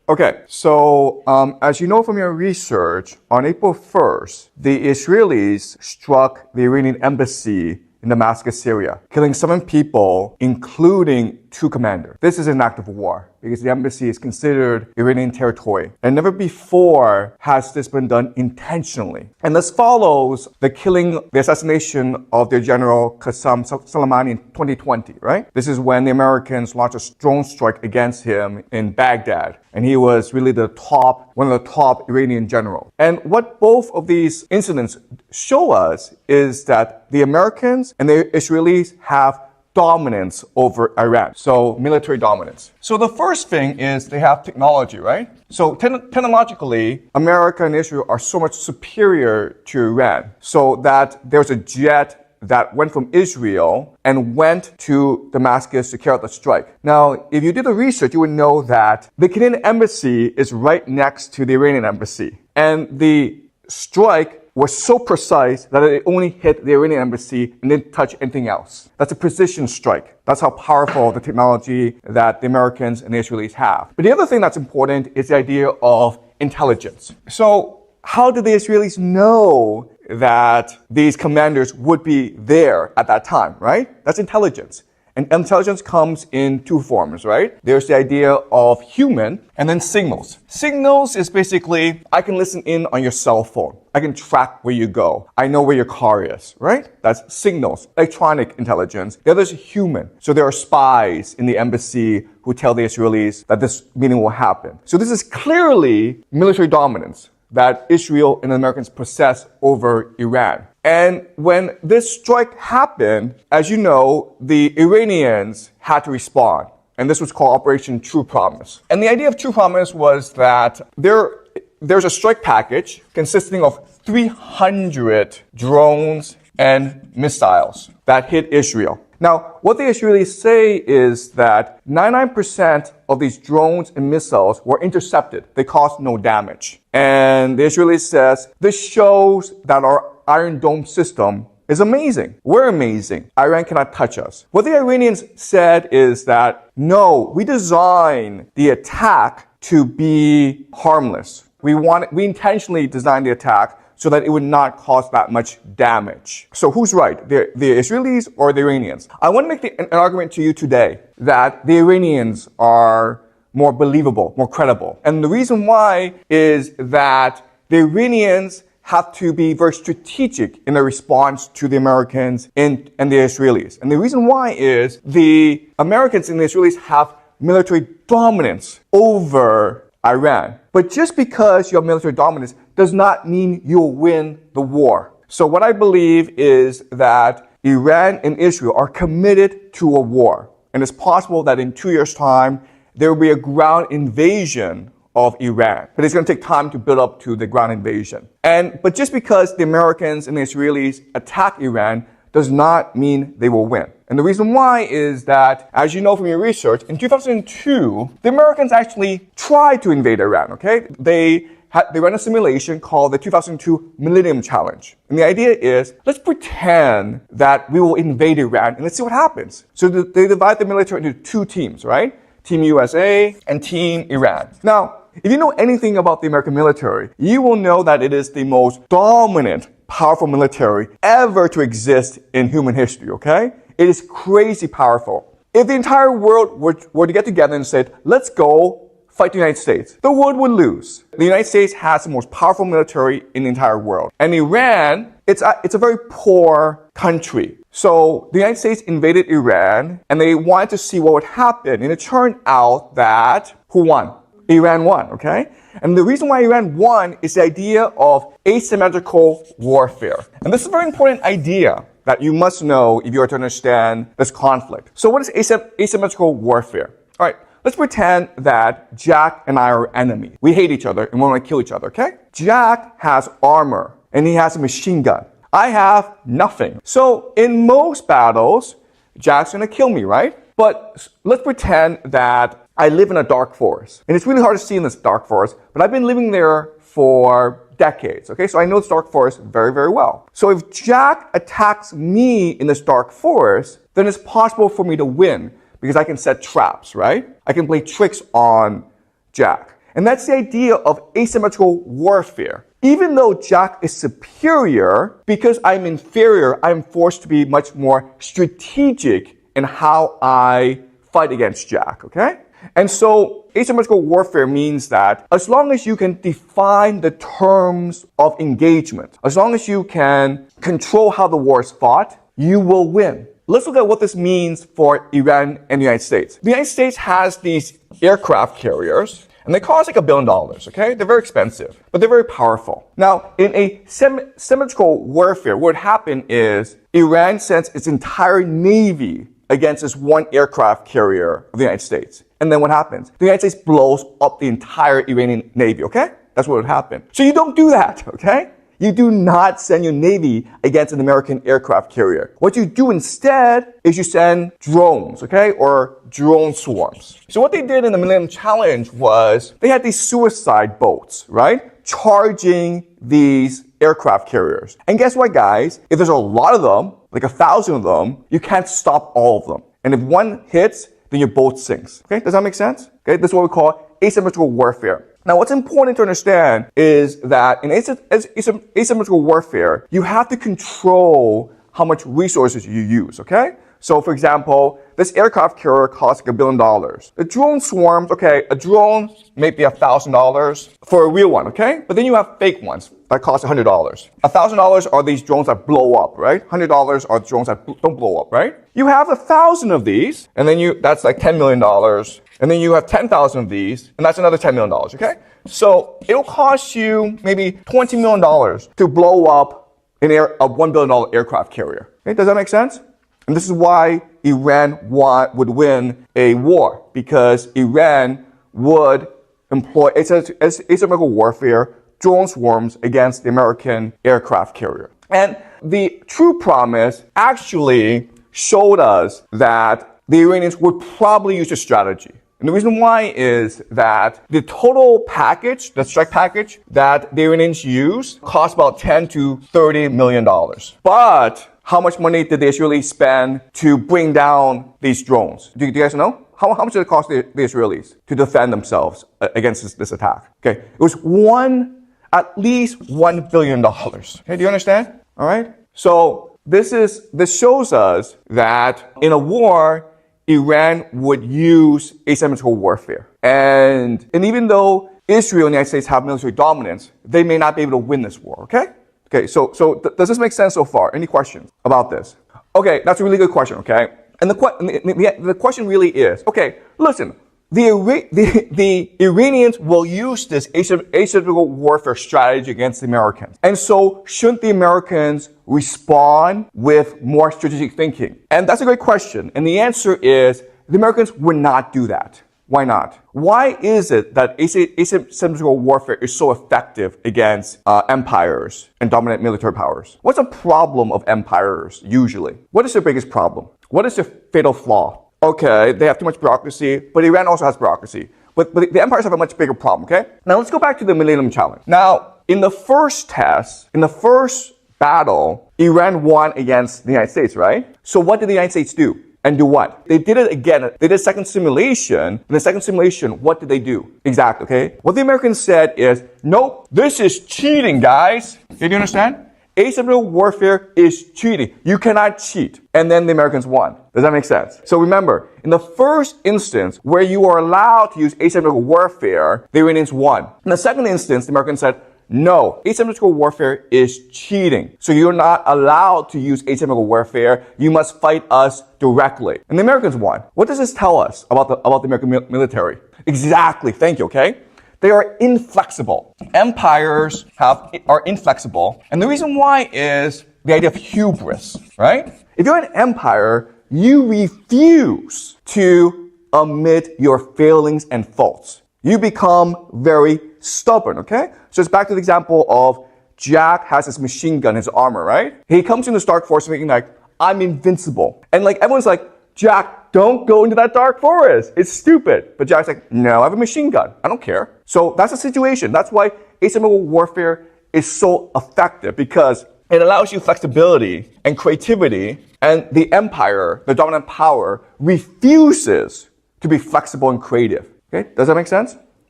Okay, so as you know from your research, on April 1st, the Israelis struck the Iranian embassy in Damascus, Syria, killing 7 people, including 2 commanders. This is an act of war because the embassy is considered Iranian territory. And never before has this been done intentionally. And this follows the assassination of their general Qasem Soleimani in 2020, right? This is when the Americans launched a drone strike against him in Baghdad. And he was really one of the top Iranian generals. And what both of these incidents show us is that the Americans and the Israelis have dominance over Iran. So military dominance. So the first thing is they have technology, right? So technologically, America and Israel are so much superior to Iran. So that there's a jet that went from Israel and went to Damascus to carry out the strike. Now, if you did the research, you would know that the Canadian embassy is right next to the Iranian embassy. And the strike was so precise that it only hit the Iranian embassy and didn't touch anything else. That's a precision strike. That's how powerful the technology that the Americans and the Israelis have. But the other thing that's important is the idea of intelligence. So how did the Israelis know that these commanders would be there at that time, right? That's intelligence. And intelligence comes in 2 forms, right? There's the idea of human and then signals. Signals is basically, I can listen in on your cell phone. I can track where you go. I know where your car is, right? That's signals, electronic intelligence. The other is human. So there are spies in the embassy who tell the Israelis that this meeting will happen. So this is clearly military dominance that Israel and the Americans possess over Iran. And when this strike happened, as you know, the Iranians had to respond. And this was called Operation True Promise. And the idea of True Promise was that there's a strike package consisting of 300 drones and missiles that hit Israel. Now, what the Israelis say is that 99% of these drones and missiles were intercepted. They caused no damage. And the Israelis says, this shows that our Iron Dome system is amazing. We're amazing. Iran cannot touch us. What the Iranians said is that, no, we designed the attack to be harmless. We intentionally designed the attack so that it would not cause that much damage. So who's right, the Israelis or the Iranians? I want to make an argument to you today that the Iranians are more believable, more credible. And the reason why is that the Iranians have to be very strategic in their response to the Americans and the Israelis. And the reason why is the Americans and the Israelis have military dominance over Iran. But just because you have military dominance does not mean you'll win the war. So what I believe is that Iran and Israel are committed to a war. And it's possible that in 2 years' time, there will be a ground invasion of Iran. But it's going to take time to build up to the ground invasion. But just because the Americans and the Israelis attack Iran does not mean they will win. And the reason why is that, as you know from your research, in 2002, the Americans actually tried to invade Iran, okay? They ran a simulation called the 2002 Millennium Challenge. And the idea is, let's pretend that we will invade Iran and let's see what happens. So they divide the military into 2 teams, right? Team USA and Team Iran. Now, if you know anything about the American military, you will know that it is the most dominant, powerful military ever to exist in human history, okay? It is crazy powerful. If the entire world were to get together and said, let's go fight the United States, the world would lose. The United States has the most powerful military in the entire world. And Iran, it's a very poor country. So the United States invaded Iran and they wanted to see what would happen. And it turned out that who won? Iran won, okay? And the reason why Iran won is the idea of asymmetrical warfare. And this is a very important idea that you must know if you are to understand this conflict. So what is asymmetrical warfare? All right, let's pretend that Jack and I are enemies. We hate each other and we want to kill each other, okay? Jack has armor and he has a machine gun. I have nothing. So in most battles, Jack's going to kill me, right? But let's pretend that I live in a dark forest. And it's really hard to see in this dark forest, but I've been living there for decades, okay? So I know this dark forest very, very well. So if Jack attacks me in this dark forest, then it's possible for me to win because I can set traps, right? I can play tricks on Jack. And that's the idea of asymmetrical warfare. Even though Jack is superior, because I'm inferior, I'm forced to be much more strategic in how I fight against Jack, okay? And so asymmetrical warfare means that as long as you can define the terms of engagement, as long as you can control how the war is fought, you will win. Let's look at what this means for Iran and the United States. The United States has these aircraft carriers, and they cost like $1 billion, okay? They're very expensive, but they're very powerful. Now, in a symmetrical warfare, what would happen is Iran sends its entire navy against this one aircraft carrier of the United States. And then what happens? The United States blows up the entire Iranian navy, okay? That's what would happen. So you don't do that, okay? You do not send your navy against an American aircraft carrier. What you do instead is you send drones, okay? Or drone swarms. So what they did in the Millennium Challenge was they had these suicide boats, right? Charging these aircraft carriers. And guess what, guys? If there's a lot of them, like 1,000 of them, you can't stop all of them. And if one hits, then your boat sinks. Okay, does that make sense? Okay, this is what we call asymmetrical warfare. Now, what's important to understand is that in asymmetrical warfare, you have to control how much resources you use, okay? So, for example, this aircraft carrier costs like $1 billion. The drone swarms, okay, a drone may be $1,000 for a real one, okay? But then you have fake ones that cost $100. $1,000 are these drones that blow up, right? $100 are drones that don't blow up, right? You have 1,000 of these, and then that's like $10 million. And then you have 10,000 of these, and that's another $10 million, okay? So it'll cost you maybe $20 million to blow up a $1 billion aircraft carrier. Okay, does that make sense? And this is why Iran would win a war, because Iran would employ asymmetrical warfare, drone swarms against the American aircraft carrier. And the true promise actually showed us that the Iranians would probably use this strategy. And the reason why is that the total package, the strike package that the Iranians use costs about $10 to $30 million. But how much money did the Israelis spend to bring down these drones? Do you guys know? How much did it cost the Israelis to defend themselves against this attack? Okay, it was at least $1 billion. Okay, do you understand? All right. So this shows us that in a war, Iran would use asymmetrical warfare. And even though Israel and the United States have military dominance, they may not be able to win this war, okay? Okay, so does this make sense so far? Any questions about this? Okay, that's a really good question, okay? And the question really is, okay, listen, the Iranians will use this asymmetrical warfare strategy against the Americans. And so shouldn't the Americans respond with more strategic thinking? And that's a great question. And the answer is the Americans would not do that. Why not? Why is it that asymmetrical warfare is so effective against empires and dominant military powers? What's the problem of empires usually? What is their biggest problem? What is their fatal flaw? Okay, they have too much bureaucracy, but Iran also has bureaucracy. But the empires have a much bigger problem, okay? Now let's go back to the Millennium Challenge. Now, in the first test, in the first battle, Iran won against the United States, right? So what did the United States do? And do what? They did it again. They did a second simulation. In the second simulation, what did they do? Exactly, okay? What the Americans said is, nope, this is cheating, guys. Did you understand? Asymmetrical warfare is cheating. You cannot cheat. And then the Americans won. Does that make sense? So remember, in the first instance where you are allowed to use asymmetrical warfare, the Iranians won. In the second instance, the Americans said, no, asymmetrical warfare is cheating. So you're not allowed to use asymmetrical warfare. You must fight us directly. And the Americans won. What does this tell us about the American military? Exactly. Thank you, okay? They are inflexible. Empires are inflexible. And the reason why is the idea of hubris, right? If you're an empire, you refuse to admit your failings and faults. You become very stubborn, okay? So it's back to the example of Jack has his machine gun, his armor, right? He comes into the Dark Forest thinking like, I'm invincible. And like everyone's like, Jack, don't go into that dark forest. It's stupid. But Jack's like, no, I have a machine gun. I don't care. So that's the situation. That's why asymmetrical warfare is so effective, because it allows you flexibility and creativity, and the empire, the dominant power, refuses to be flexible and creative. Okay? Does that make sense?